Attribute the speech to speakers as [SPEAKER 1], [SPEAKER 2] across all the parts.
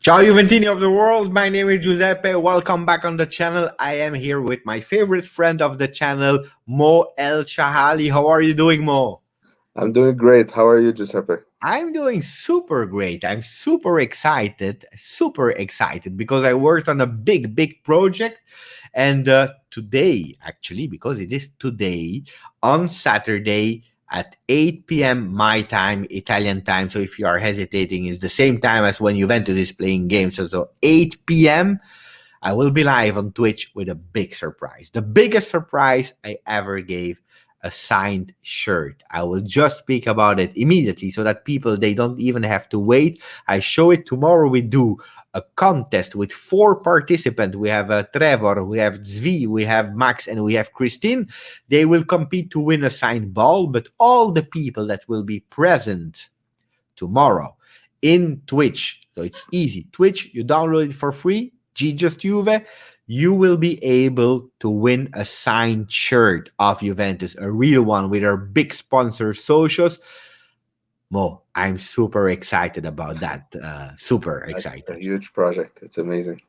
[SPEAKER 1] Ciao Juventini of the world, my name is Giuseppe. Welcome back on the channel. I am here with my favorite friend of the channel, Mo El Shahali. How are you doing, Mo?
[SPEAKER 2] I'm doing great. How are you, Giuseppe?
[SPEAKER 1] I'm doing super great. I'm super excited because I worked on a big project. And today, actually, because it is today, on Saturday at 8 p.m. my time, Italian time. So if you are hesitating, it's the same time as when Juventus is playing games. So 8 p.m. I will be live on Twitch with a big surprise. The biggest surprise I ever gave, a signed shirt. I will just speak about it immediately so that people, they don't even have to wait. I show it tomorrow. We do a contest with 4 participants. We have Trevor, we have Zvi, we have Max, and we have Christine. They will compete to win a signed ball, but all the people that will be present tomorrow in Twitch, so it's easy. Twitch, you download it for free. GJustjuve, you will be able to win a signed shirt of Juventus, a real one with our big sponsor Socios. Mo, I'm super excited about that. Super
[SPEAKER 2] That's a
[SPEAKER 1] excited.
[SPEAKER 2] huge project. It's amazing.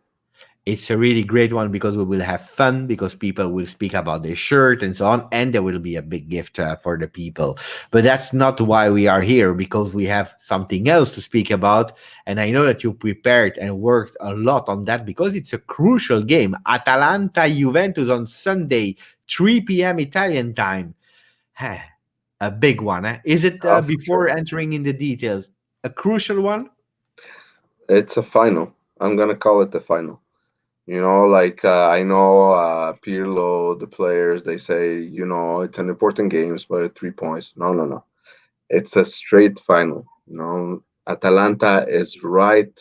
[SPEAKER 1] It's a really great one because we will have fun, because people will speak about their shirt and so on, and there will be a big gift for the people. But that's not why we are here, because we have something else to speak about. And I know that you prepared and worked a lot on that because it's a crucial game. Atalanta Juventus on Sunday, 3 p.m. Italian time. A big one. Is it,
[SPEAKER 2] Oh, for
[SPEAKER 1] before
[SPEAKER 2] sure.
[SPEAKER 1] entering in the details, a crucial one?
[SPEAKER 2] It's a final. I'm gonna call it the final. I know Pirlo, the players, they say, it's an important game, but 3 points. No, no, no. It's a straight final. Atalanta is right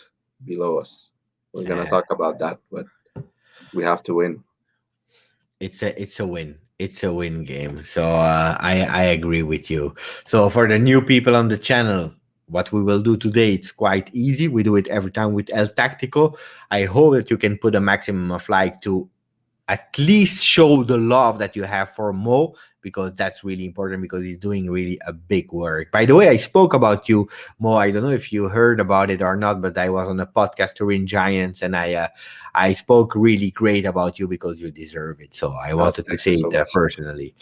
[SPEAKER 2] below us. We're gonna
[SPEAKER 1] Uh,
[SPEAKER 2] talk about that, but we have to win.
[SPEAKER 1] it's a win. It's a win game. So I agree with you. So for the new people on the channel, what we will do today, it's quite easy. We do it every time with El Tactico. I hope that you can put a maximum of like to at least show the love that you have for Mo, because that's really important, because he's doing really a big work. By the way, I spoke about you, Mo. I don't know if you heard about it or not, but I was on a podcast touring Giants, and I spoke really great about you because you deserve it. So I
[SPEAKER 2] Oh,
[SPEAKER 1] wanted to
[SPEAKER 2] thank you
[SPEAKER 1] say
[SPEAKER 2] so
[SPEAKER 1] it
[SPEAKER 2] much.
[SPEAKER 1] personally.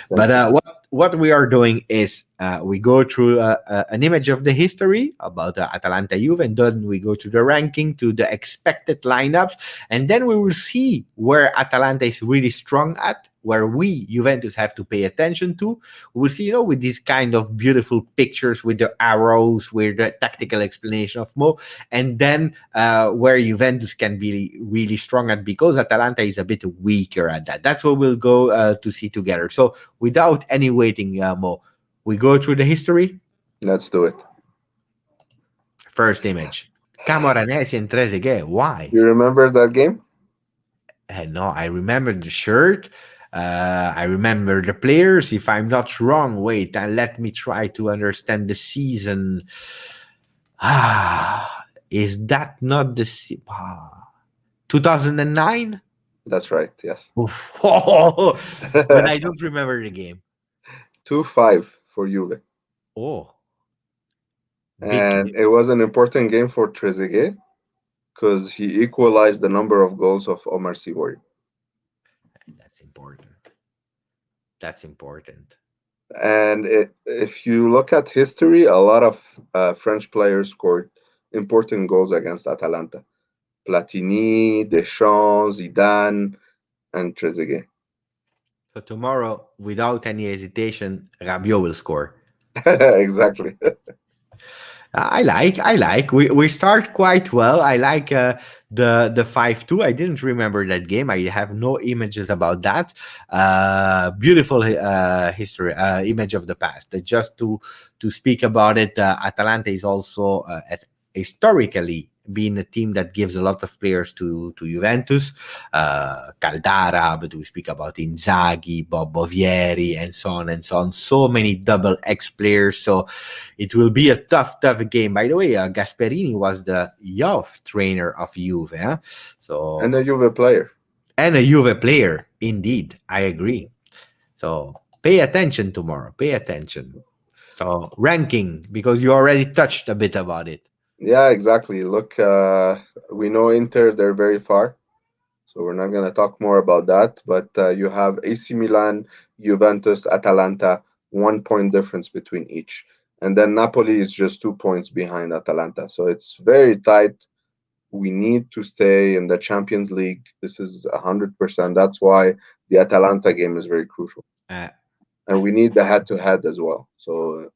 [SPEAKER 1] But
[SPEAKER 2] Thank you.
[SPEAKER 1] what we are doing is we go through an image of the history about Atalanta Juve, and then we go to the ranking, to the expected lineups, and then we will see where Atalanta is really strong at, where we Juventus have to pay attention to. We will see, with these kind of beautiful pictures with the arrows, with the tactical explanation of Mo, and then where Juventus can be really strong at, because Atalanta is a bit weaker at that. That's what we'll go to see together. So without any waiting, Mo, we go through the history.
[SPEAKER 2] Let's do it.
[SPEAKER 1] First image. Camoranesi and Trezeguet. Why?
[SPEAKER 2] You remember that game?
[SPEAKER 1] No, I remember the shirt. I remember the players. If I'm not wrong, wait, let me try to understand the season. Is that not the 2009?
[SPEAKER 2] That's right. Yes.
[SPEAKER 1] Oof. But I don't remember the game.
[SPEAKER 2] 2-5 for Juve.
[SPEAKER 1] Oh, big
[SPEAKER 2] And
[SPEAKER 1] game.
[SPEAKER 2] it was an important game for Trezeguet because he equalized the number of goals of Omar Sivori.
[SPEAKER 1] That's important. That's important.
[SPEAKER 2] And if you look at history, a lot of French players scored important goals against Atalanta. Platini, Deschamps, Zidane, and Trezeguet.
[SPEAKER 1] So tomorrow, without any hesitation, Rabiot will score.
[SPEAKER 2] Exactly.
[SPEAKER 1] I like. We start quite well. I like the 5-2. I didn't remember that game. I have no images about that. Beautiful history, image of the past. Just to speak about it, Atalanta is also historically being a team that gives a lot of players to Juventus. Caldara, but we speak about Inzaghi, Bob Bovieri, and so on and so on. So many double X players. So it will be a tough game. By the way, Gasperini was the youth trainer of Juve. So,
[SPEAKER 2] And a Juve player.
[SPEAKER 1] and a Juve player, indeed. I agree. So pay attention tomorrow. Pay attention. So ranking, because you already touched a bit about it.
[SPEAKER 2] Yeah, exactly. Look, we know Inter, they're very far. So we're not going to talk more about that. But you have AC Milan, Juventus, Atalanta, 1 point difference between each. And then Napoli is just 2 points behind Atalanta. So it's very tight. We need to stay in the Champions League. This is 100%. That's why the Atalanta game is very crucial.
[SPEAKER 1] Uh,
[SPEAKER 2] And we need the head to head as well. So,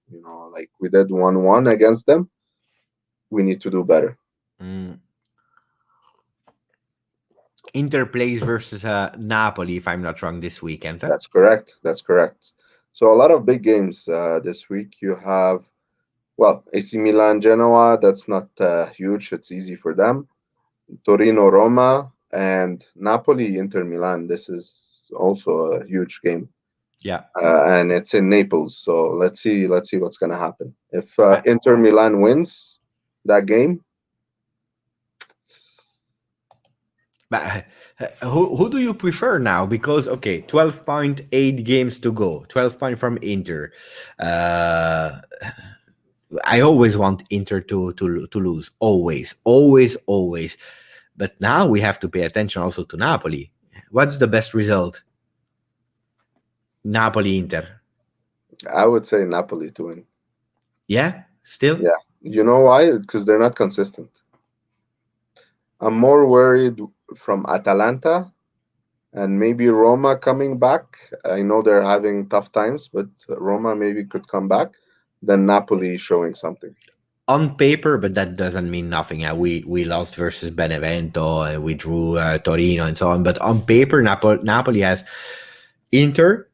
[SPEAKER 2] like we did 1-1 against them, we need to do better.
[SPEAKER 1] mm, Inter plays versus Napoli, if I'm not wrong, this weekend. Huh?
[SPEAKER 2] That's correct. That's correct. So a lot of big games this week. You have, well, AC Milan, Genoa. That's not huge. It's easy for them. Torino, Roma, and Napoli, Inter Milan. This is also a huge game,
[SPEAKER 1] Yeah.
[SPEAKER 2] and it's in Naples. So let's see what's going to happen. If
[SPEAKER 1] Uh,
[SPEAKER 2] Inter Milan wins that game,
[SPEAKER 1] but who do you prefer now? Because okay, 12.8 games to go, 12 point from Inter. Uh, I always want Inter to lose, always, always, always. But now we have to pay attention also to Napoli. What's the best result? Napoli Inter.
[SPEAKER 2] I would say Napoli to win.
[SPEAKER 1] Yeah, still.
[SPEAKER 2] Yeah, you know why? Because they're not consistent. I'm more worried from Atalanta and maybe Roma coming back. I know they're having tough times, but Roma maybe could come back. Then Napoli showing something.
[SPEAKER 1] On paper, but that doesn't mean nothing. We lost versus Benevento, and we drew Torino, and so on. But on paper, Napoli has Inter,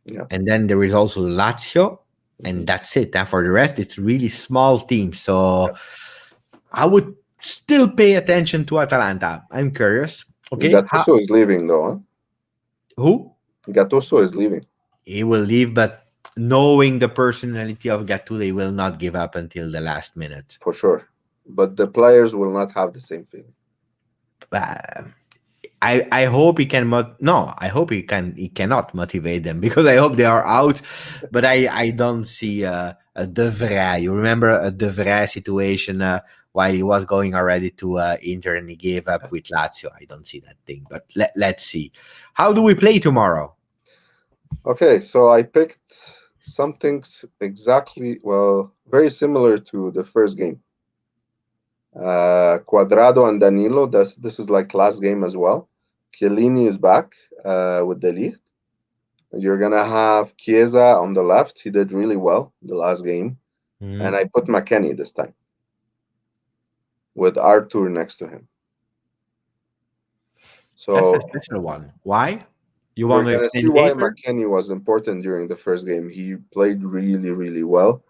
[SPEAKER 2] Yeah,
[SPEAKER 1] and then there is also Lazio, and
[SPEAKER 2] mhm.
[SPEAKER 1] that's it. And for the rest, it's really small teams. So I would still pay attention to Atalanta. I'm curious. Okay,
[SPEAKER 2] Gattuso is leaving though. Huh?
[SPEAKER 1] who
[SPEAKER 2] Gattuso is leaving
[SPEAKER 1] he will leave, but knowing the personality of Gattuso, they will not give up until the last minute.
[SPEAKER 2] for sure, but the players will not have the same feeling.
[SPEAKER 1] Uh, I hope he can no, I hope he cannot motivate them because I hope they are out, but I don't see a De Vrij. You remember a De Vrij situation while he was going already to Inter and he gave up with Lazio. I don't see that thing, but let's see. How do we play tomorrow?
[SPEAKER 2] Okay, so I picked something exactly, well, very similar to the first game. Quadrado and Danilo. This is like last game as well. Chiellini is back with the lead. You're gonna have Chiesa on the left. He did really well the last game, and
[SPEAKER 1] Mm,
[SPEAKER 2] I put McKennie this time with Arthur next to him.
[SPEAKER 1] that's a
[SPEAKER 2] So
[SPEAKER 1] special one. Why? You
[SPEAKER 2] you're
[SPEAKER 1] want to
[SPEAKER 2] gonna see
[SPEAKER 1] explain
[SPEAKER 2] why
[SPEAKER 1] later?
[SPEAKER 2] McKennie was important during the first game. He played really, really well,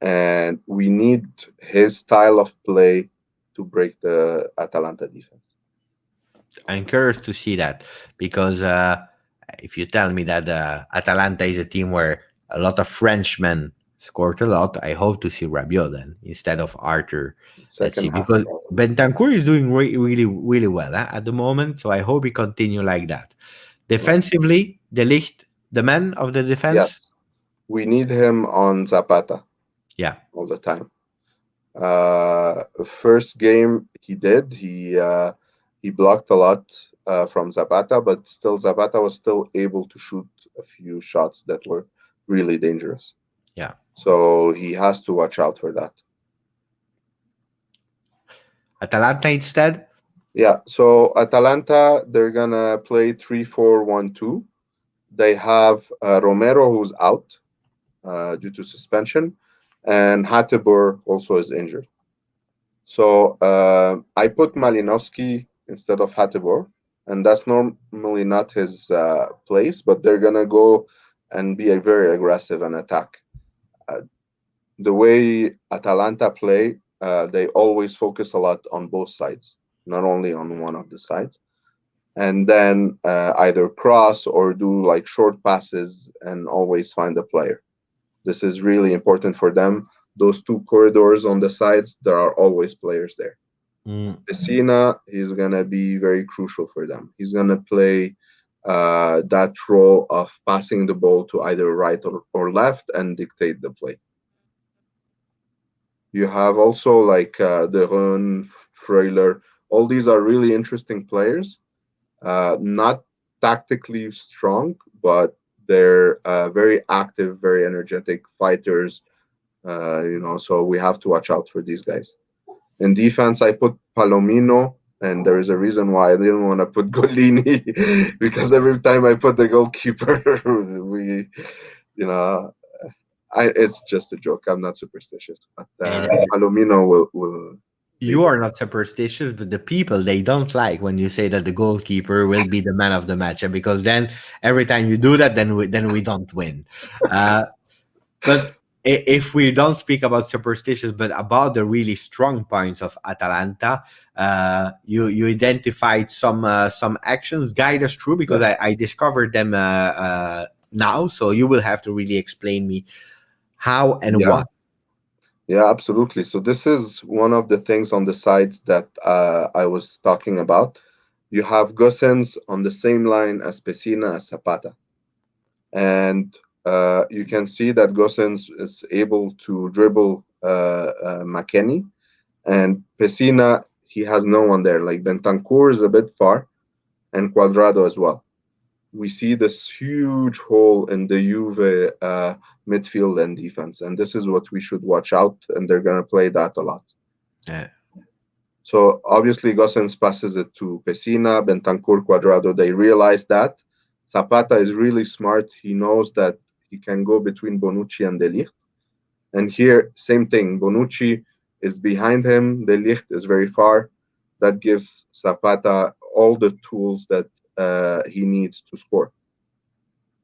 [SPEAKER 2] and we need his style of play to break the Atalanta defense.
[SPEAKER 1] I'm curious to see that because if you tell me that Atalanta is a team where a lot of Frenchmen scored a lot, I hope to see Rabiot then instead of Arthur. Let's
[SPEAKER 2] Second
[SPEAKER 1] see
[SPEAKER 2] half,
[SPEAKER 1] because
[SPEAKER 2] probably.
[SPEAKER 1] Bentancur is doing really really well at the moment, so I hope he continue like that. Defensively, the Ligt, the man of the defense,
[SPEAKER 2] Yes, we need him on Zapata
[SPEAKER 1] yeah.
[SPEAKER 2] all the time. First game he did. He blocked a lot from Zapata, but still Zapata was still able to shoot a few shots that were really dangerous.
[SPEAKER 1] Yeah,
[SPEAKER 2] So he has to watch out for that.
[SPEAKER 1] Atalanta instead.
[SPEAKER 2] Yeah. So Atalanta they're gonna play 3-4-1-2. They have Romero who's out due to suspension, and Hateboer also is injured. So I put Malinowski instead of Hatibor, and that's normally not his place, but they're gonna go and be a very aggressive and attack. Uh, the way Atalanta play, they always focus a lot on both sides, not only on one of the sides, and then either cross or do like short passes and always find a player. This is really important for them. Those two corridors on the sides, there are always players there.
[SPEAKER 1] Mm,
[SPEAKER 2] Messina is gonna be very crucial for them. He's gonna play that role of passing the ball to either right or left and dictate the play. You have also like De Run, Freuler. All these are really interesting players. Not tactically strong, but they're very active, very energetic fighters. So we have to watch out for these guys. In defense, I put Palomino, and there is a reason why I didn't want to put Golini because every time I put the goalkeeper, we, you know, it's just a joke. I'm not superstitious, but
[SPEAKER 1] And
[SPEAKER 2] Palomino will be
[SPEAKER 1] you
[SPEAKER 2] there.
[SPEAKER 1] are not superstitious, but the people, they don't like when you say that the goalkeeper will be the man of the match, and because then every time you do that, then we don't win. Uh, but if we don't speak about superstitions, but about the really strong points of Atalanta, you identified some actions. Guide us through, because
[SPEAKER 2] Yeah,
[SPEAKER 1] I discovered them now. So you will have to really explain me how and
[SPEAKER 2] yeah,
[SPEAKER 1] what.
[SPEAKER 2] yeah, absolutely. So this is one of the things on the sides that I was talking about. You have Gosens on the same line as Pesina as Zapata, and you can see that Gosens is able to dribble McKennie, and Pesina, he has no one there. Like Bentancur is a bit far, and Cuadrado as well. We see this huge hole in the Juve midfield and defense, and this is what we should watch out. And they're gonna play that a lot.
[SPEAKER 1] Uh,
[SPEAKER 2] So obviously, Gosens passes it to Pesina, Bentancur, Cuadrado. They realize that Zapata is really smart. He knows that he can go between Bonucci and De Ligt. And here, same thing. Bonucci is behind him. De Ligt is very far. That gives Zapata all the tools that he needs to score.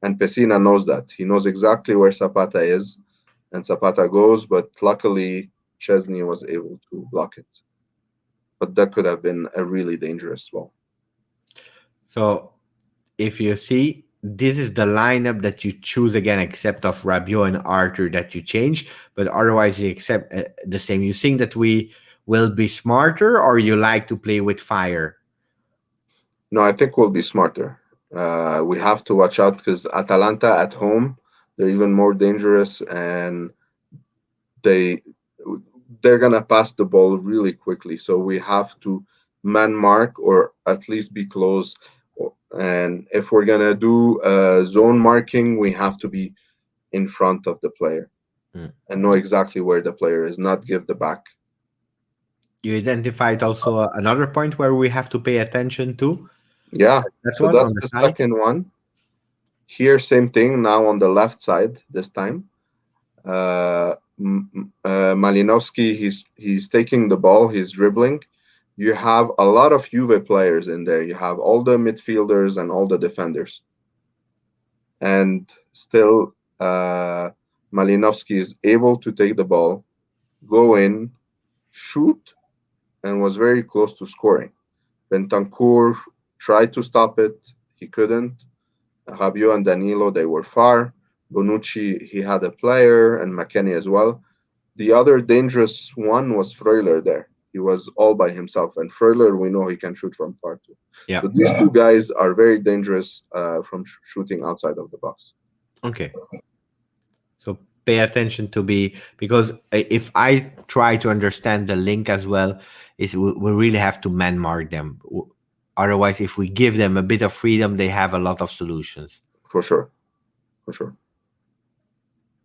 [SPEAKER 2] And Pesina knows that. He knows exactly where Zapata is, and Zapata goes. But luckily, Chesney was able to block it. But that could have been a really dangerous ball.
[SPEAKER 1] so if you see, this is the lineup that you choose again, except of Rabiot and Arthur that you change, but otherwise you accept the same. You think that we will be smarter, or you like to play with fire?
[SPEAKER 2] No, I think we'll be smarter. We have to watch out because Atalanta at home, they're even more dangerous, and they they're gonna pass the ball really quickly. So we have to man mark or at least be close. And if we're gonna do zone marking, we have to be in front of the player
[SPEAKER 1] Mm.
[SPEAKER 2] and know exactly where the player is, not give the back.
[SPEAKER 1] You identified also another point where we have to pay attention to.
[SPEAKER 2] Yeah.
[SPEAKER 1] That
[SPEAKER 2] So
[SPEAKER 1] one
[SPEAKER 2] that's
[SPEAKER 1] on the
[SPEAKER 2] the
[SPEAKER 1] side.
[SPEAKER 2] second one. Here, same thing. Now on the left side this time. Malinovsky, he's taking the ball, he's dribbling. You have a lot of Juve players in there. You have all the midfielders and all the defenders, and still Malinovsky is able to take the ball, go in, shoot, and was very close to scoring. Bentancur tried to stop it, he couldn't. Rabiot and Danilo, they were far. Bonucci, he had a player, and McKennie as well. The other dangerous one was Freuler there. He was all by himself. And Freuler, we know he can shoot from far too.
[SPEAKER 1] Yeah.
[SPEAKER 2] So these two guys are very dangerous from shooting outside of the box.
[SPEAKER 1] Okay. So pay attention to be, because if I try to understand the link as well, is we really have to man mark them. Otherwise, if we give them a bit of freedom, they have a lot of solutions.
[SPEAKER 2] For sure. For sure.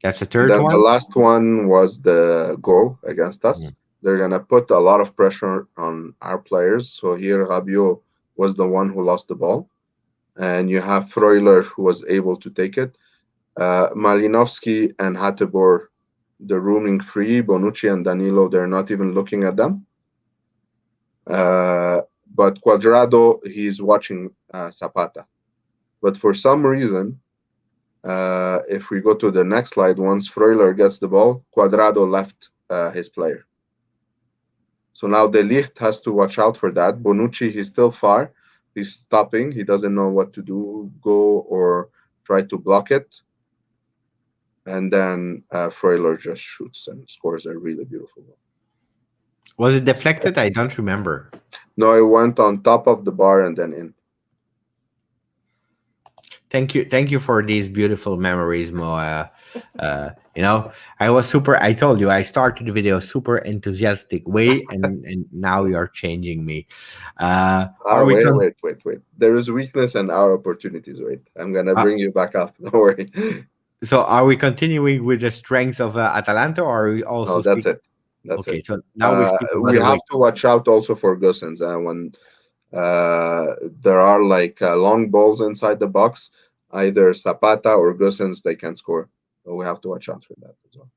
[SPEAKER 1] That's the
[SPEAKER 2] And
[SPEAKER 1] third
[SPEAKER 2] then the
[SPEAKER 1] one.
[SPEAKER 2] last one was the goal against us.
[SPEAKER 1] Mm.
[SPEAKER 2] They're going to put a lot of pressure on our players. So here, Rabiot was the one who lost the ball. And you have Freuler who was able to take it. Malinovsky and Hateboer, they're roaming free. Bonucci and Danilo, they're not even looking at them. But Cuadrado, he's watching Zapata. But for some reason, if we go to the next slide, once Freuler gets the ball, Cuadrado left his player. So now De Ligt has to watch out for that. Bonucci, he's still far. He's stopping. He doesn't know what to do, go or try to block it. And then Freuler just shoots and scores a really beautiful goal.
[SPEAKER 1] Was it deflected? I don't remember.
[SPEAKER 2] No, it went on top of the bar and then in.
[SPEAKER 1] thank you for these beautiful memories, Mo. You know, I was super. I told you I started the video super enthusiastic way, and now you are changing me.
[SPEAKER 2] Ah,
[SPEAKER 1] Are we
[SPEAKER 2] wait,
[SPEAKER 1] con-
[SPEAKER 2] wait, wait, wait. There is weakness and our opportunities. Wait, I'm gonna
[SPEAKER 1] uh,
[SPEAKER 2] bring you back up. Don't worry.
[SPEAKER 1] so are we continuing with the strengths of Atalanta, or are we
[SPEAKER 2] No,
[SPEAKER 1] also
[SPEAKER 2] that's
[SPEAKER 1] speak?
[SPEAKER 2] it. That's it.
[SPEAKER 1] Okay, so now we speak about
[SPEAKER 2] We
[SPEAKER 1] the
[SPEAKER 2] have
[SPEAKER 1] week.
[SPEAKER 2] to watch out also for Gosens when there are like long balls inside the box. Either Zapata or Gosens, they can score. So we have to watch out for that as well.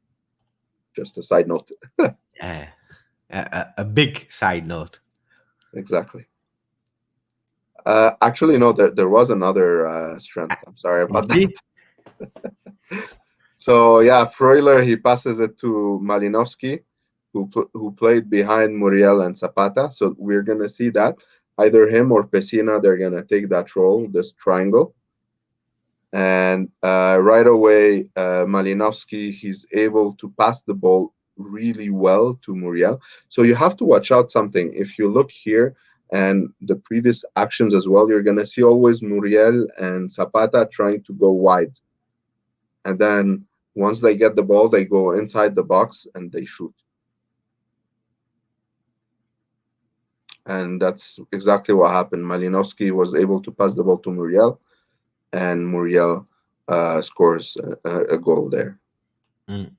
[SPEAKER 2] Just a side note.
[SPEAKER 1] Uh, a big side note.
[SPEAKER 2] Exactly. Actually, no, there was another
[SPEAKER 1] Uh,
[SPEAKER 2] strength. I'm sorry
[SPEAKER 1] You
[SPEAKER 2] about that.
[SPEAKER 1] see?
[SPEAKER 2] So yeah, Freuler he passes it to Malinovsky, who played behind Muriel and Zapata. So we're gonna see that either him or Pesina they're gonna take that role, this triangle, and right away Malinovsky he's able to pass the ball really well to Muriel. So you have to watch out something. If you look here and the previous actions as well, you're gonna see always Muriel and Zapata trying to go wide, and then once they get the ball, they go inside the box and they shoot. And that's exactly what happened. Malinowski was able to pass the ball to Muriel, and Muriel scores a goal there.
[SPEAKER 1] Mm,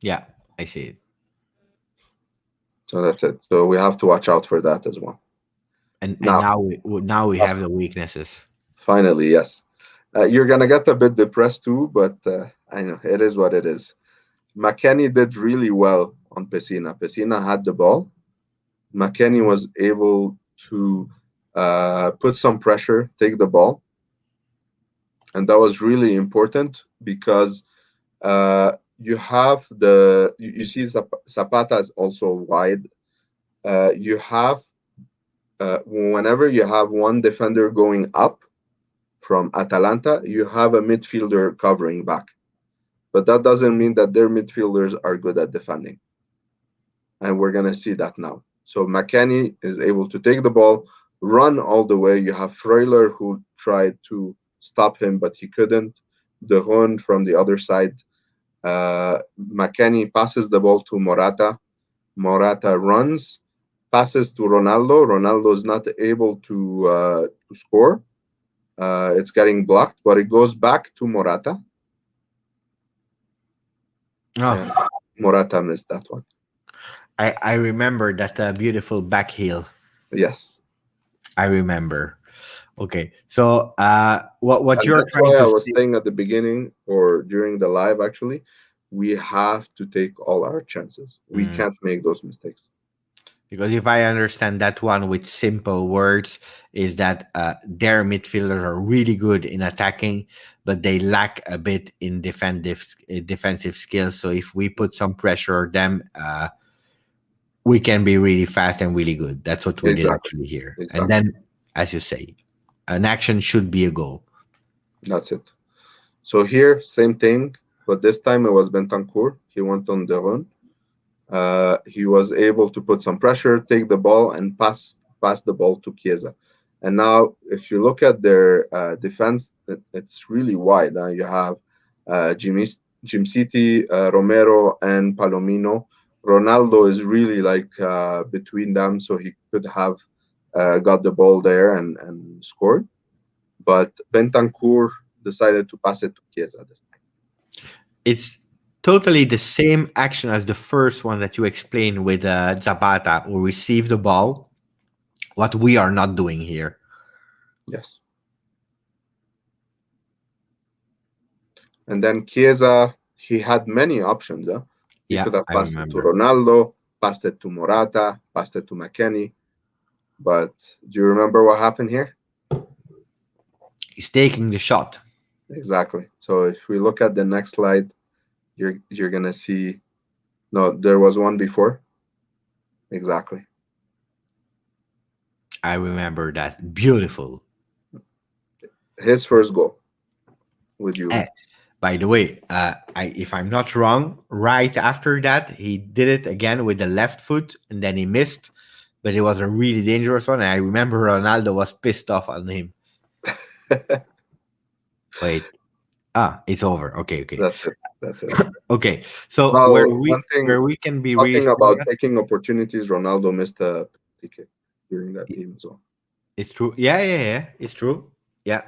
[SPEAKER 1] yeah, I see it.
[SPEAKER 2] So that's it. So we have to watch out for that as well.
[SPEAKER 1] And
[SPEAKER 2] Now,
[SPEAKER 1] now we have the weaknesses.
[SPEAKER 2] finally, yes. You're gonna get a bit depressed too, but I know it is what it is. McKennie did really well on Pessina. Pessina had the ball. McKennie was able to put some pressure, take the ball, and that was really important because you have you see Zapata is also wide. You have whenever you have one defender going up from Atalanta, you have a midfielder covering back, but that doesn't mean that their midfielders are good at defending, and we're gonna see that now. So McKennie is able to take the ball, run all the way. You have Freuler who tried to stop him, but he couldn't. De Roon from the other side. McKennie passes the ball to Morata. Morata runs, passes to Ronaldo. Ronaldo is not able to score. It's getting blocked, but it goes back to Morata, and
[SPEAKER 1] Oh,
[SPEAKER 2] Morata missed that one.
[SPEAKER 1] I remember that beautiful back heel.
[SPEAKER 2] Yes,
[SPEAKER 1] I remember. Okay, so what
[SPEAKER 2] and
[SPEAKER 1] you're
[SPEAKER 2] that's
[SPEAKER 1] trying
[SPEAKER 2] why I
[SPEAKER 1] to
[SPEAKER 2] was
[SPEAKER 1] say?
[SPEAKER 2] saying at the beginning or during the live, actually, we have to take all our chances. We
[SPEAKER 1] Mm,
[SPEAKER 2] can't make those mistakes.
[SPEAKER 1] because if I understand that one with simple words, is that their midfielders are really good in attacking, but they lack a bit in defensive skills. So if we put some pressure on them, we can be really fast and really good. That's what we did
[SPEAKER 2] Exactly,
[SPEAKER 1] actually here. And
[SPEAKER 2] exactly.
[SPEAKER 1] then, as you say, an action should be a goal.
[SPEAKER 2] That's it. So here, same thing, but this time it was Bentancur. He went on the run. He was able to put some pressure, take the ball, and pass the ball to Chiesa. And now, if you look at their defense, it's really wide. You have Jim City, Romero, and Palomino. Ronaldo is really like between them, so he could have got the ball there and scored. But Bentancur decided to pass it to Chiesa this time.
[SPEAKER 1] It's totally the same action as the first one that you explained with Zapata, who received the ball. What we are not doing here.
[SPEAKER 2] Yes. And then Chiesa, he had many options. He
[SPEAKER 1] Yeah,
[SPEAKER 2] could have
[SPEAKER 1] I
[SPEAKER 2] passed it to
[SPEAKER 1] remember.
[SPEAKER 2] Ronaldo, passed it to Morata, passed it to McKennie. But do you remember what happened here?
[SPEAKER 1] He's taking the shot.
[SPEAKER 2] Exactly. So if we look at the next slide, you're gonna see no, there was one before. Exactly.
[SPEAKER 1] I remember that. Beautiful.
[SPEAKER 2] His first goal with
[SPEAKER 1] Eh,
[SPEAKER 2] Juve.
[SPEAKER 1] by the way, if I'm not wrong, right after that, he did it again with the left foot and then he missed, but it was a really dangerous one. And I remember Ronaldo was pissed off on him. Wait. It's over. Okay, okay.
[SPEAKER 2] That's it. That's it.
[SPEAKER 1] Okay. So
[SPEAKER 2] Well,
[SPEAKER 1] where
[SPEAKER 2] one
[SPEAKER 1] we
[SPEAKER 2] thing,
[SPEAKER 1] where we can be really
[SPEAKER 2] talking about
[SPEAKER 1] serious.
[SPEAKER 2] taking opportunities, Ronaldo missed a ticket during that game as well.
[SPEAKER 1] It's true. Yeah, yeah, yeah. It's true. Yeah,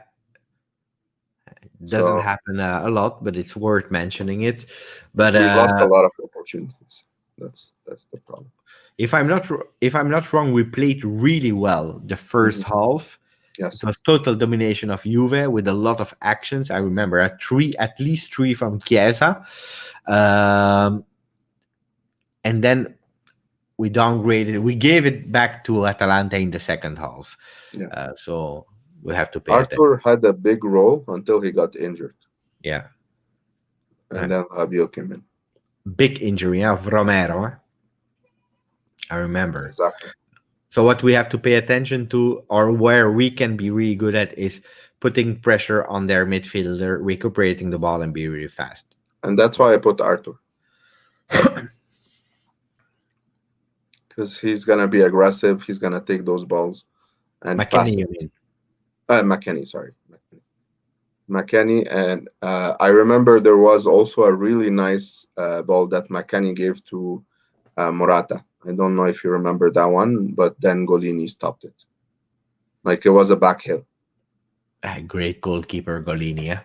[SPEAKER 1] doesn't
[SPEAKER 2] So
[SPEAKER 1] happen a lot, but it's worth mentioning it. But
[SPEAKER 2] we lost a lot of opportunities. That's the problem.
[SPEAKER 1] if I'm not wrong, we played really well the first
[SPEAKER 2] Mhm.
[SPEAKER 1] half. It
[SPEAKER 2] Yes,
[SPEAKER 1] was total domination of Juve with a lot of actions. I remember at least three from Chiesa, um, and then we downgraded. We gave it back to Atalanta in the second half.
[SPEAKER 2] yeah.
[SPEAKER 1] So we have to pay attention.
[SPEAKER 2] Arthur had a big role until he got injured,
[SPEAKER 1] Yeah,
[SPEAKER 2] and
[SPEAKER 1] uh,
[SPEAKER 2] then Rabiot came in.
[SPEAKER 1] big injury of Romero. I remember.
[SPEAKER 2] Exactly.
[SPEAKER 1] So what we have to pay attention to, or where we can be really good at, is putting pressure on their midfielder, recuperating the ball, and be really fast.
[SPEAKER 2] And that's why I put Arthur, because he's gonna be aggressive. He's gonna take those balls and
[SPEAKER 1] McKenny,
[SPEAKER 2] fast.
[SPEAKER 1] you mean?
[SPEAKER 2] McKenny, sorry, McKenny. And I remember there was also a really nice ball that McKenny gave to Morata. I don't know if you remember that one, but then Golini stopped it. Like it was a back heel.
[SPEAKER 1] Great goalkeeper, Golini. Yeah?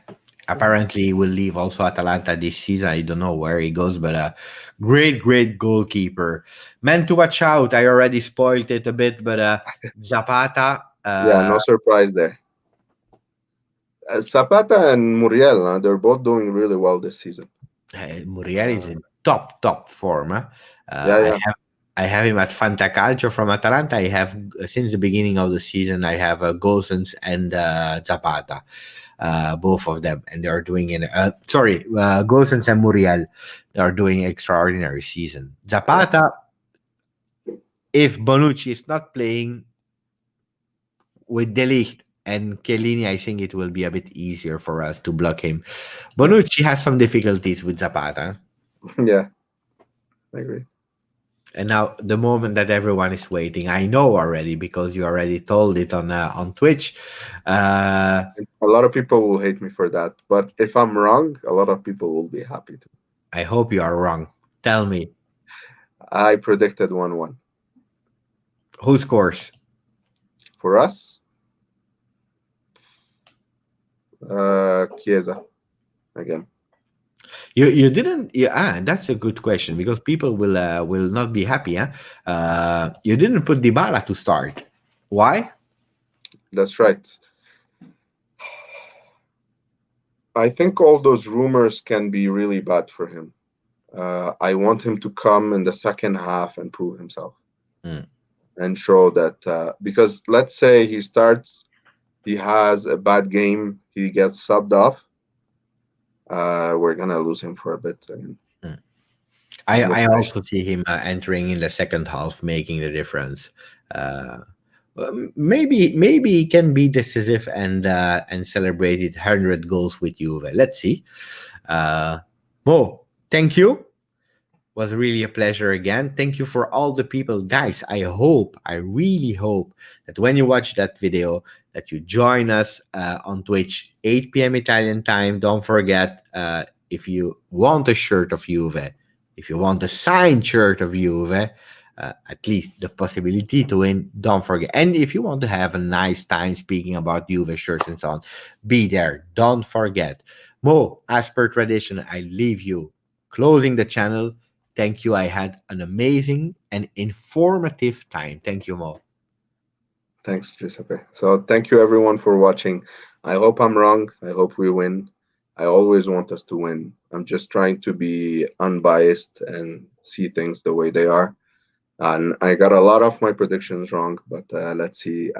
[SPEAKER 1] Apparently, he will leave also Atalanta this season. I don't know where he goes, but great goalkeeper. Man to watch out. I already spoiled it a bit, but Zapata.
[SPEAKER 2] Yeah, no surprise there. Zapata and Muriel, they're both doing really well this season.
[SPEAKER 1] Muriel is
[SPEAKER 2] Uh,
[SPEAKER 1] in top form. Huh?
[SPEAKER 2] yeah,
[SPEAKER 1] I
[SPEAKER 2] yeah,
[SPEAKER 1] I have him at Fantacalcio from Atalanta. I have since the beginning of the season. I have Gosens and Zapata, both of them, and they are doing in. Gosens and Muriel, they are doing extraordinary season.
[SPEAKER 2] yeah,
[SPEAKER 1] Zapata, if Bonucci is not playing with Delict and Chiellini, I think it will be a bit easier for us to block him.
[SPEAKER 2] yeah,
[SPEAKER 1] Bonucci has some difficulties with Zapata.
[SPEAKER 2] yeah. I agree.
[SPEAKER 1] And now the moment that everyone is waiting, I know already because you already told it on Twitch. Uh,
[SPEAKER 2] A lot of people will hate me for that, but if I'm wrong, a lot of people will be happy too.
[SPEAKER 1] I hope you are wrong. Tell me
[SPEAKER 2] I predicted 1-1
[SPEAKER 1] who scores.
[SPEAKER 2] for us. Chiesa again.
[SPEAKER 1] You didn't. Yeah, that's a good question because people will not be happy. Huh? You didn't put Dybala to start. Why?
[SPEAKER 2] That's right. I think all those rumors can be really bad for him. I want him to come in the second half and prove himself
[SPEAKER 1] Hmm.
[SPEAKER 2] and show that because let's say he starts, he has a bad game, he gets subbed off. We're gonna lose him for a bit. And
[SPEAKER 1] Hmm. I
[SPEAKER 2] motivation.
[SPEAKER 1] also see him entering in the second half, making the difference. Uh, maybe he can be decisive and celebrate it 100 goals with Juve. Let's see. Mo, thank you. Was really a pleasure again. Thank you for all the people, guys. I really hope that when you watch that video, that you join us on Twitch 8 p.m. Italian time. Don't forget, if you want a shirt of Juve, if you want a signed shirt of Juve, at least the possibility to win, don't forget. And if you want to have a nice time speaking about Juve shirts and so on, be there. Don't forget. Mo, as per tradition, I leave you closing the channel. Thank you. I had an amazing and informative time. Thank you, Mo.
[SPEAKER 2] Thanks, Giuseppe. So thank you everyone for watching. I hope I'm wrong. I hope we win. I always want us to win. I'm just trying to be unbiased and see things the way they are. And I got a lot of my predictions wrong, but let's see.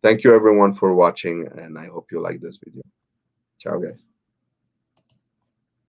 [SPEAKER 2] Thank you everyone for watching, and I hope you like this video. Ciao, guys.